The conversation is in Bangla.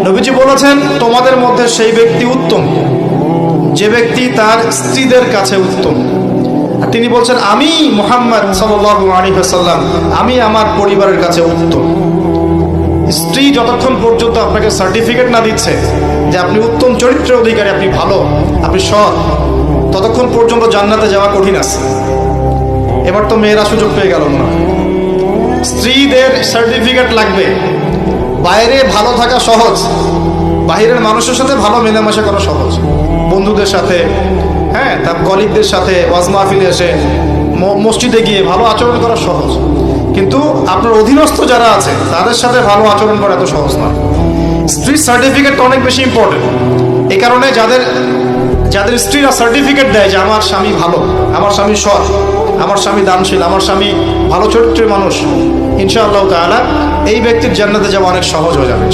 নবীজি বলেছেন, তোমাদের মধ্যে সেই ব্যক্তি উত্তম যে ব্যক্তি তার স্ত্রীদের কাছে উত্তম। আর তিনি বলছেন, আমি মুহাম্মদ সাল্লাল্লাহু আলাইহি ওয়াসাল্লাম আমি আমার পরিবারের কাছে উত্তম। স্ত্রী যতক্ষণ পর্যন্ত আপনাকে সার্টিফিকেট না দিচ্ছে যে আপনি উত্তম চরিত্রের অধিকারী, আপনি ভালো, আপনি সৎ, ততক্ষণ পর্যন্ত জান্নাতে যাওয়া কঠিন আছে। এবার তো মেয়েরা সুযোগ পেয়ে গেল না, স্ত্রীদের সার্টিফিকেট লাগবে। বাইরে ভালো থাকা সহজ, বাইরের মানুষের সাথে ভালো মেলামেশা করা সহজ, বন্ধুদের সাথে, হ্যাঁ, তার কলিগদের সাথে, ওয়াজ মাহফিলে এসে, মসজিদে গিয়ে ভালো আচরণ করা সহজ। কিন্তু আপনার অধীনস্থ যারা আছে তাদের সাথে ভালো আচরণ করা এত সহজ না। স্ত্রীর সার্টিফিকেট অনেক বেশি ইম্পর্টেন্ট। এই কারণে যাদের স্ত্রীরা সার্টিফিকেট দেয় যে আমার স্বামী ভালো, আমার স্বামী সৎ, আমার স্বামী দানশীল, আমার স্বামী ভালো চরিত্রের মানুষ, ইনশাআল্লাহ তাআলা এই ব্যক্তির জান্নাতে যাওয়া অনেক সহজ হয়ে যাবে।